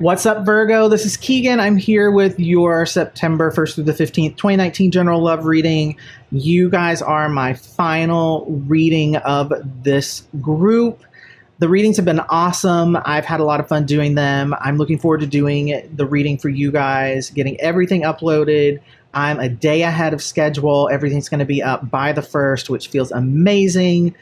What's up, Virgo? This is Keegan. I'm here with your September 1st through the 15th, 2019 general love reading. You guys are my final reading of this group. The readings have been awesome. I've had a lot of fun doing them. I'm looking forward to doing the reading for you guys, getting everything uploaded. I'm a day ahead of schedule. Everything's going to be up by the 1st, which feels amazing.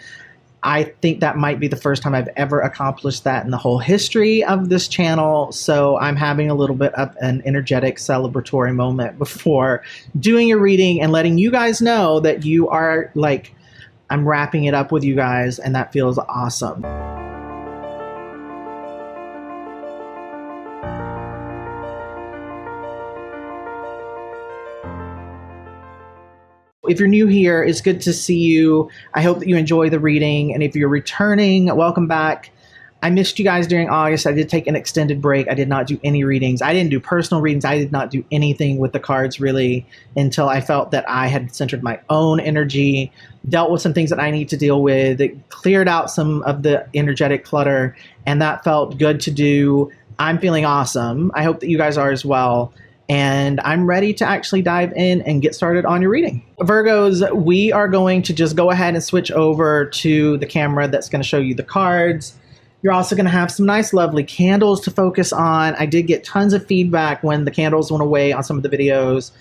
I think that might be the first time I've ever accomplished that in the whole history of this channel. So I'm having a little bit of an energetic celebratory moment before doing a reading and letting you guys know that you are like, I'm wrapping it up with you guys, and that feels awesome. If you're new here, it's good to see you. I hope that you enjoy the reading. And if you're returning, welcome back. I missed you guys during August. I did take an extended break. I did not do any readings. I didn't do personal readings. I did not do anything with the cards really until I felt that I had centered my own energy, dealt with some things that I need to deal with, it cleared out some of the energetic clutter, and that felt good to do. I'm feeling awesome. I hope that you guys are as well. And I'm ready to actually dive in and get started on your reading. Virgos, we are going to just go ahead and switch over to the camera that's going to show you the cards. You're also going to have some nice, lovely candles to focus on. I did get tons of feedback when the candles went away on some of the videos.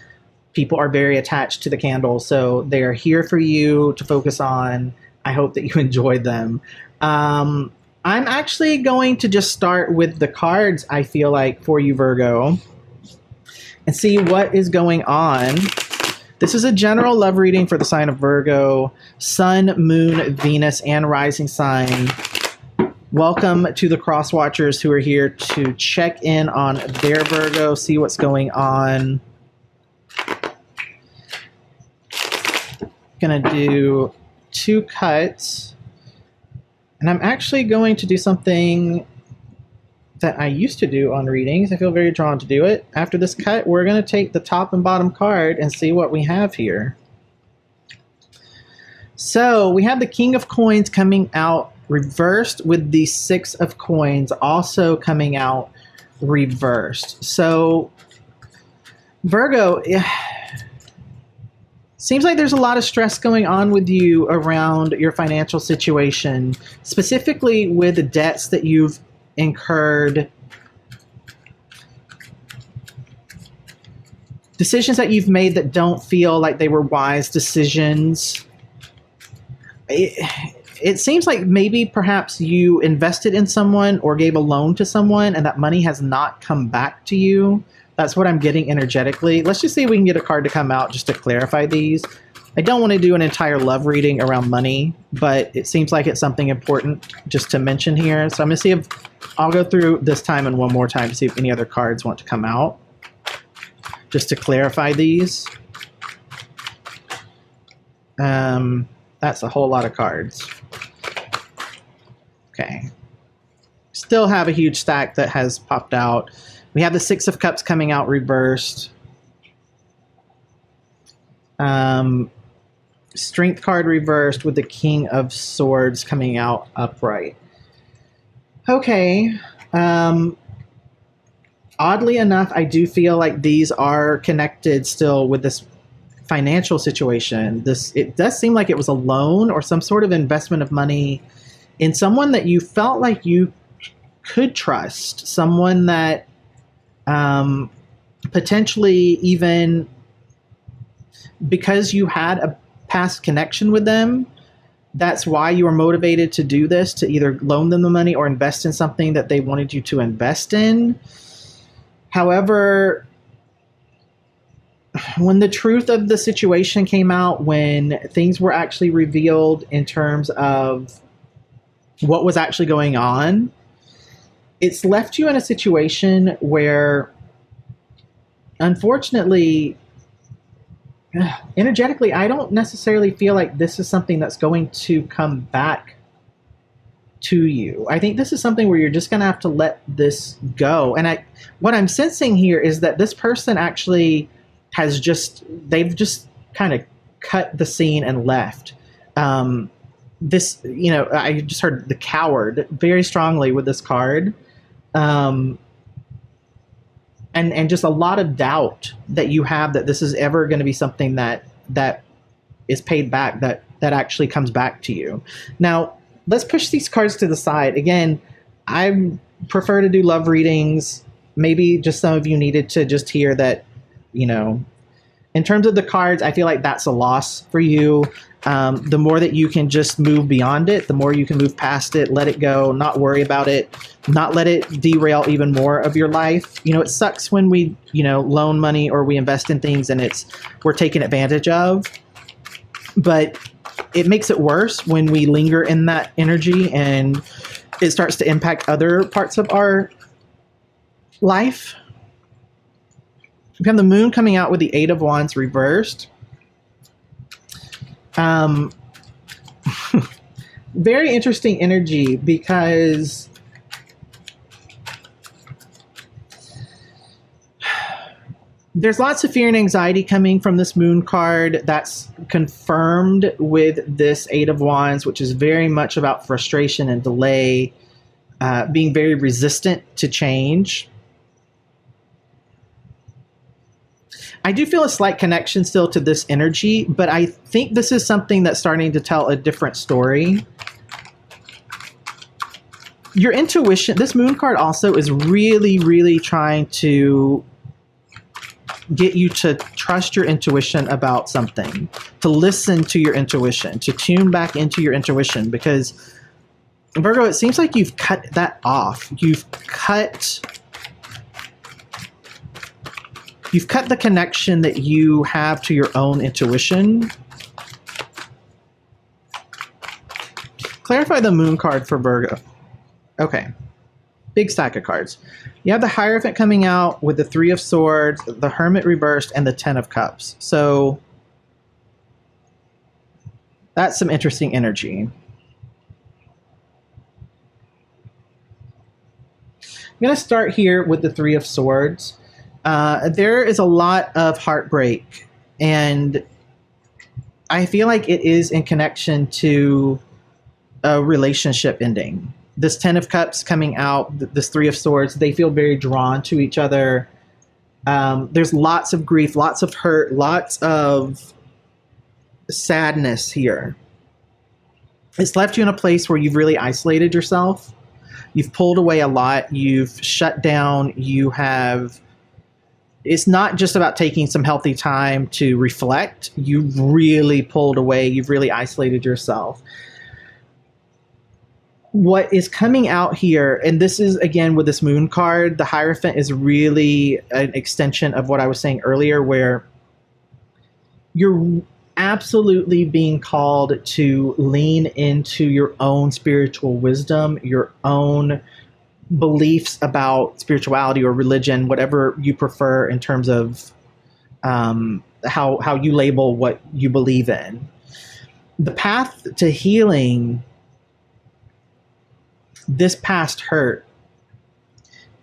People are very attached to the candles, so they're here for you to focus on. I hope that you enjoyed them. I'm actually going to just start with the cards, I feel like, for you, Virgo, and see what is going on. This is a general love reading for the sign of Virgo, Sun, Moon, Venus, and Rising sign. Welcome to the cross watchers who are here to check in on their Virgo, see what's going on. Gonna do 2 cuts, and I'm actually going to do something that I used to do on readings. I feel very drawn to do it. After this cut, we're going to take the top and bottom card and see what we have here. So we have the King of Coins coming out reversed with the 6 of Coins also coming out reversed. So Virgo, seems like there's a lot of stress going on with you around your financial situation, specifically with the debts that you've incurred, decisions that you've made that don't feel like they were wise decisions. It seems like maybe perhaps you invested in someone or gave a loan to someone and that money has not come back to you. That's what I'm getting energetically. Let's just see if we can get a card to come out just to clarify these. I don't want to do an entire love reading around money, but it seems like it's something important just to mention here. So I'm going to see if I'll go through this time and one more time to see if any other cards want to come out, just to clarify these. That's a whole lot of cards. Okay. Still have a huge stack that has popped out. We have the 6 of Cups coming out reversed. Strength card reversed with the King of Swords coming out upright. Okay. Oddly enough, I do feel like these are connected still with this financial situation. It does seem like it was a loan or some sort of investment of money in someone that you felt like you could trust, someone that potentially, even because you had a past connection with them, that's why you were motivated to do this, to either loan them the money or invest in something that they wanted you to invest in. However, when the truth of the situation came out, when things were actually revealed in terms of what was actually going on, it's left you in a situation where, unfortunately, energetically, I don't necessarily feel like this is something that's going to come back to you. I think this is something where you're just going to have to let this go. And what I'm sensing here is that this person actually they've just kind of cut the scene and left. I just heard the Coward very strongly with this card. and just a lot of doubt that you have that this is ever going to be something that is paid back, that actually comes back to you. Now, let's push these cards to the side. Again, I prefer to do love readings. Maybe just some of you needed to just hear that, you know, in terms of the cards, I feel like that's a loss for you. The more that you can just move beyond it, the more you can move past it, let it go, not worry about it, not let it derail even more of your life. You know, it sucks when we, you know, loan money or we invest in things and we're taken advantage of. But it makes it worse when we linger in that energy and it starts to impact other parts of our life. We have the moon coming out with the Eight of Wands reversed. Very interesting energy because there's lots of fear and anxiety coming from this moon card. That's confirmed with this Eight of Wands, which is very much about frustration and delay, being very resistant to change. I do feel a slight connection still to this energy, but I think this is something that's starting to tell a different story. Your intuition, this moon card also is really, really trying to get you to trust your intuition about something, to listen to your intuition, to tune back into your intuition, because Virgo, it seems like you've cut that off. You've cut the connection that you have to your own intuition. Clarify the moon card for Virgo. Okay. Big stack of cards. You have the Hierophant coming out with the Three of Swords, the Hermit reversed, and the Ten of Cups. So that's some interesting energy. I'm going to start here with the Three of Swords. There is a lot of heartbreak, and I feel like it is in connection to a relationship ending. This Ten of Cups coming out, this Three of Swords, they feel very drawn to each other. There's lots of grief, lots of hurt, lots of sadness here. It's left you in a place where you've really isolated yourself. You've pulled away a lot. You've shut down. It's not just about taking some healthy time to reflect. You've really pulled away. You've really isolated yourself. What is coming out here, and this is again with this moon card, the Hierophant is really an extension of what I was saying earlier, where you're absolutely being called to lean into your own spiritual wisdom, your own beliefs about spirituality or religion, whatever you prefer in terms of how you label what you believe in. The path to healing this past hurt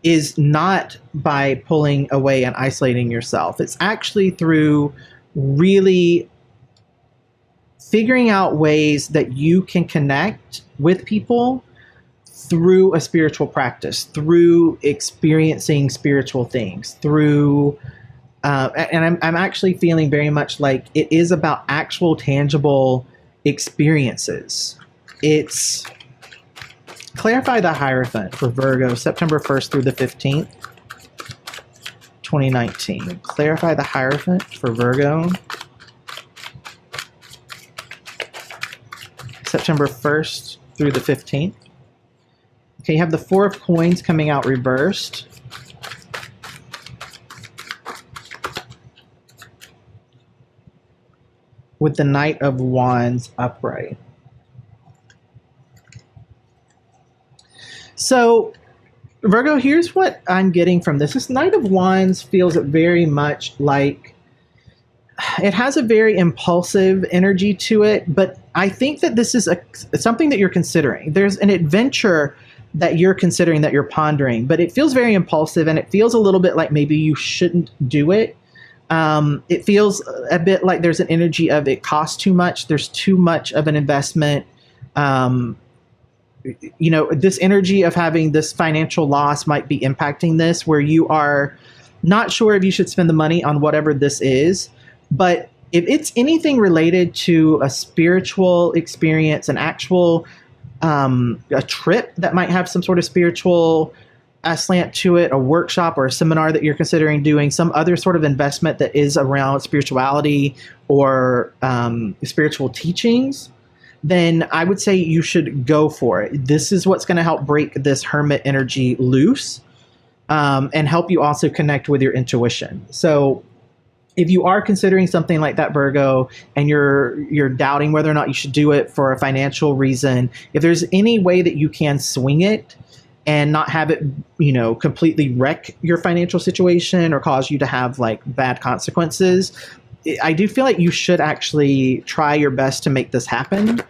is not by pulling away and isolating yourself. It's actually through really figuring out ways that you can connect with people through a spiritual practice, through experiencing spiritual things, through, and I'm actually feeling very much like it is about actual tangible experiences. It's clarify the Hierophant for Virgo, September 1st through the 15th, 2019. Clarify the Hierophant for Virgo, September 1st through the 15th. Okay, you have the Four of Coins coming out reversed. With the Knight of Wands upright. So, Virgo, here's what I'm getting from this. This Knight of Wands feels very much like it has a very impulsive energy to it, but I think that this is something that you're considering. There's an adventure that you're considering, that you're pondering, but it feels very impulsive, and it feels a little bit like maybe you shouldn't do it. It feels a bit like there's an energy of it costs too much. There's too much of an investment. This energy of having this financial loss might be impacting this, where you are Not sure if you should spend the money on whatever this is, but if it's anything related to a spiritual experience, an actual a trip that might have some sort of spiritual slant to it, a workshop or a seminar that you're considering doing, some other sort of investment that is around spirituality or spiritual teachings, then I would say you should go for it. This is what's going to help break this hermit energy loose and help you also connect with your intuition. So if you are considering something like that, Virgo, and you're doubting whether or not you should do it for a financial reason, if there's any way that you can swing it and not have it, completely wreck your financial situation or cause you to have like bad consequences, I do feel like you should actually try your best to make this happen.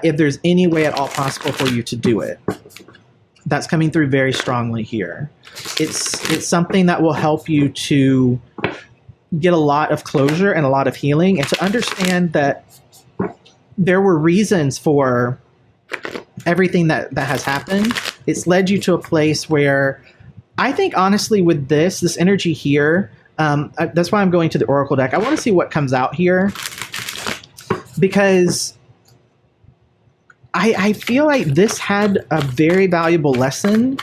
If there's any way at all possible for you to do it. That's coming through very strongly here. It's something that will help you to get a lot of closure and a lot of healing, and to understand that there were reasons for everything that has happened. It's led you to a place where I think, honestly, with this energy here, that's why I'm going to the Oracle deck. I want to see what comes out here, because I feel like this had a very valuable lesson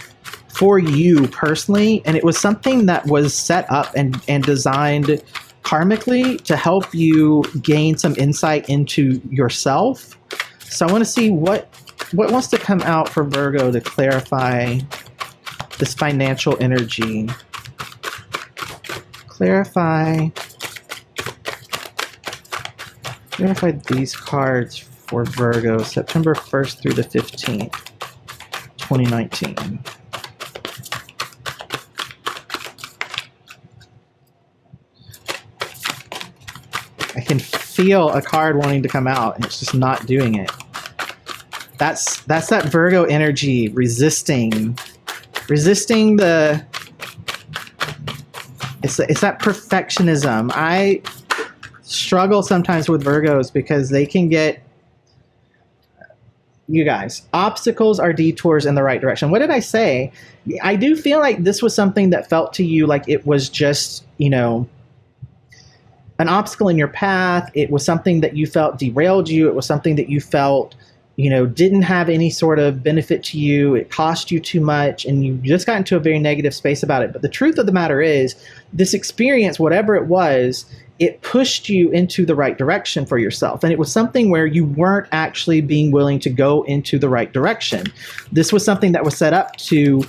for you personally, and it was something that was set up and designed karmically to help you gain some insight into yourself. So I want to see what wants to come out for Virgo to clarify this financial energy. Clarify these cards for Virgo, September 1st through the 15th, 2019. I can feel a card wanting to come out, and it's just not doing it. That's that Virgo energy resisting the. It's that perfectionism. I struggle sometimes with Virgos because they can get. You guys, obstacles are detours in the right direction. What did I say? I do feel like this was something that felt to you like it was just, an obstacle in your path. It was something that you felt derailed you. It was something that you felt, didn't have any sort of benefit to you. It cost you too much, and you just got into a very negative space about it. But the truth of the matter is, this experience, whatever it was, it pushed you into the right direction for yourself. And it was something where you weren't actually being willing to go into the right direction. This was something that was set up to,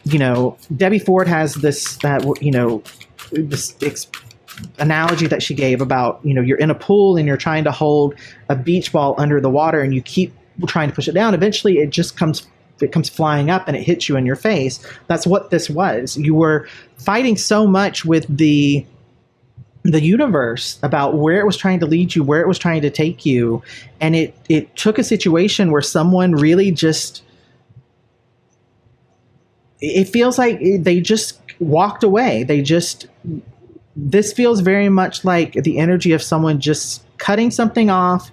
Debbie Ford has this, this analogy that she gave about, you're in a pool and you're trying to hold a beach ball under the water and you keep trying to push it down. Eventually it just comes flying up and it hits you in your face. That's what this was. You were fighting so much with the universe about where it was trying to lead you, where it was trying to take you. And it took a situation where someone really just, it feels like they just walked away. This feels very much like the energy of someone just cutting something off,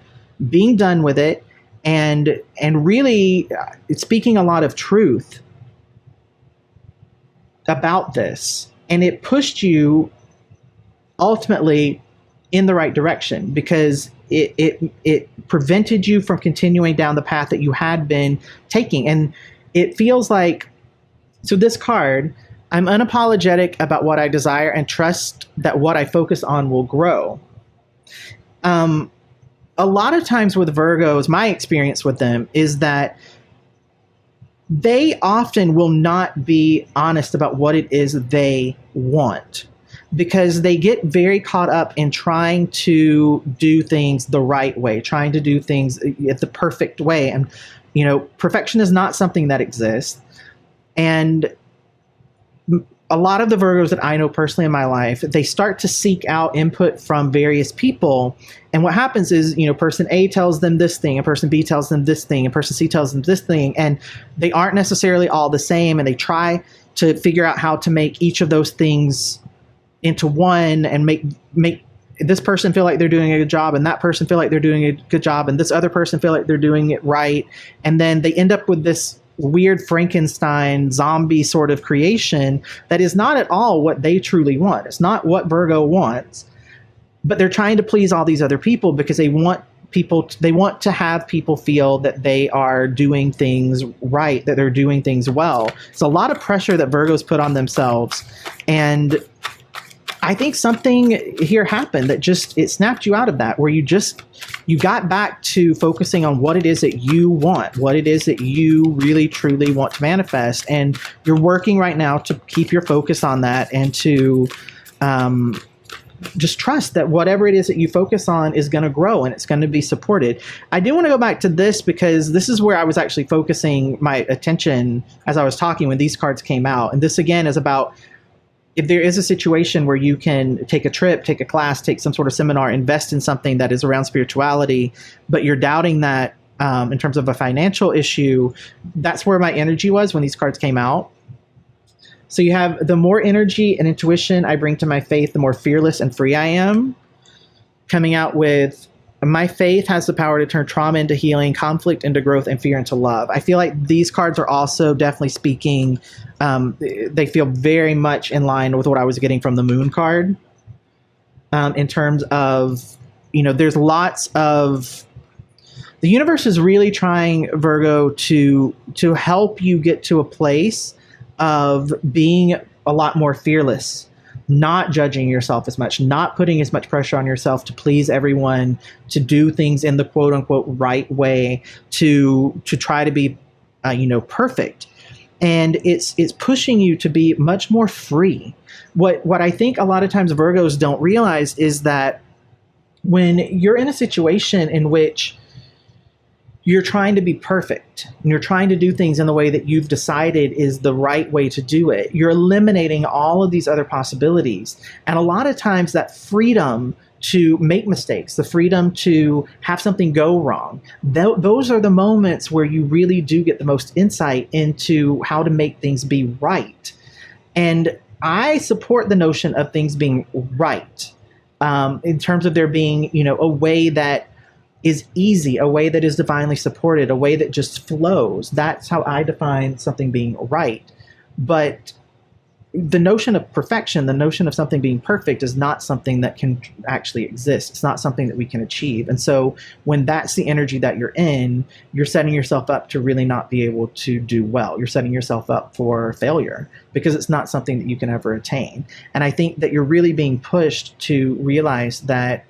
being done with it, and really speaking a lot of truth about this. And it pushed you ultimately in the right direction, because it prevented you from continuing down the path that you had been taking. And it feels like, so this card, I'm unapologetic about what I desire and trust that what I focus on will grow. A lot of times with Virgos, my experience with them is that they often will not be honest about what it is they want, because they get very caught up in trying to do things the right way, trying to do things the perfect way. And, perfection is not something that exists. And a lot of the Virgos that I know personally in my life, they start to seek out input from various people. And what happens is, person A tells them this thing, and person B tells them this thing, and person C tells them this thing, and they aren't necessarily all the same. And they try to figure out how to make each of those things into one, and make this person feel like they're doing a good job, and that person feel like they're doing a good job, and this other person feel like they're doing it right. And then they end up with this weird Frankenstein zombie sort of creation that is not at all what they truly want. It's not what Virgo wants, but they're trying to please all these other people because they want to have people feel that they are doing things right, that they're doing things well. It's a lot of pressure that Virgos put on themselves, and I think something here happened that just, it snapped you out of that, where you got back to focusing on what it is that you want, what it is that you really truly want to manifest. And you're working right now to keep your focus on that and to just trust that whatever it is that you focus on is going to grow and it's going to be supported. I do want to go back to this because this is where I was actually focusing my attention as I was talking when these cards came out. And this again is about, if there is a situation where you can take a trip, take a class, take some sort of seminar, invest in something that is around spirituality, but you're doubting that in terms of a financial issue, that's where my energy was when these cards came out. So you have, the more energy and intuition I bring to my faith, the more fearless and free I am. Coming out with, my faith has the power to turn trauma into healing, conflict into growth, and fear into love. I feel like these cards are also definitely speaking, they feel very much in line with what I was getting from the Moon card. In terms of, there's lots of, the universe is really trying, Virgo, to help you get to a place of being a lot more fearless, not judging yourself as much, not putting as much pressure on yourself to please everyone, to do things in the quote unquote right way, to try to be, perfect. And it's pushing you to be much more free. What I think a lot of times Virgos don't realize is that when you're in a situation in which you're trying to be perfect and you're trying to do things in the way that you've decided is the right way to do it, you're eliminating all of these other possibilities. And a lot of times that freedom to make mistakes, the freedom to have something go wrong, those are the moments where you really do get the most insight into how to make things be right. And I support the notion of things being right, in terms of there being, a way that is easy, a way that is divinely supported, a way that just flows. That's how I define something being right. But the notion of perfection, the notion of something being perfect, is not something that can actually exist. It's not something that we can achieve. And so when that's the energy that you're in, you're setting yourself up to really not be able to do well. You're setting yourself up for failure because it's not something that you can ever attain. And I think that you're really being pushed to realize that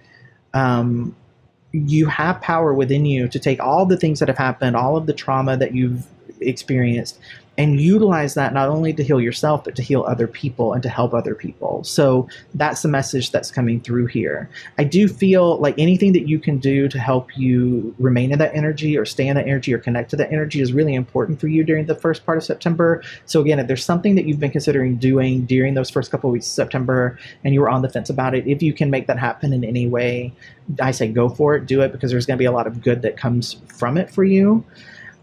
you have power within you to take all the things that have happened, all of the trauma that you've experienced, and utilize that not only to heal yourself, but to heal other people and to help other people. So that's the message that's coming through here. I do feel like anything that you can do to help you remain in that energy or stay in that energy or connect to that energy is really important for you during the first part of September. So again, if there's something that you've been considering doing during those first couple of weeks of September and you were on the fence about it, if you can make that happen in any way, I say go for it, do it, because there's going to be a lot of good that comes from it for you.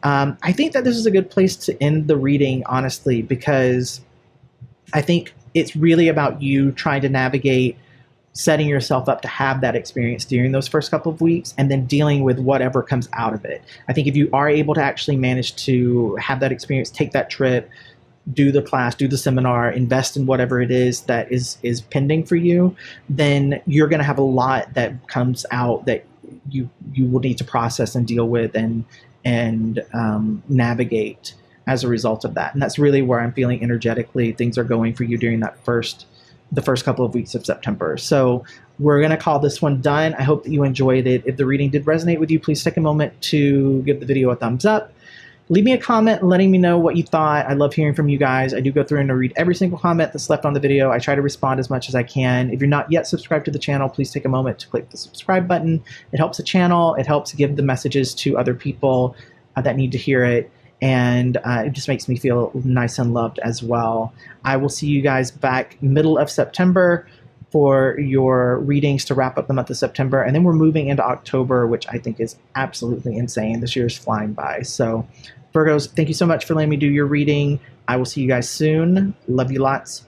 I think that this is a good place to end the reading, honestly, because I think it's really about you trying to navigate setting yourself up to have that experience during those first couple of weeks and then dealing with whatever comes out of it. I think if you are able to actually manage to have that experience, take that trip, do the class, do the seminar, invest in whatever it is that is pending for you, then you're going to have a lot that comes out that you will need to process and deal with and navigate as a result of that. And that's really where I'm feeling energetically things are going for you during the first couple of weeks of September. So we're going to call this one done. I hope that you enjoyed it. If the reading did resonate with you, please take a moment to give the video a thumbs up. Leave me a comment letting me know what you thought. I love hearing from you guys. I do go through and read every single comment that's left on the video. I try to respond as much as I can. If you're not yet subscribed to the channel, please take a moment to click the subscribe button. It helps the channel. It helps give the messages to other people that need to hear it. And it just makes me feel nice and loved as well. I will see you guys back middle of September for your readings to wrap up the month of September. And then we're moving into October, which I think is absolutely insane. This year is flying by. So Virgos, thank you so much for letting me do your reading. I will see you guys soon. Love you lots.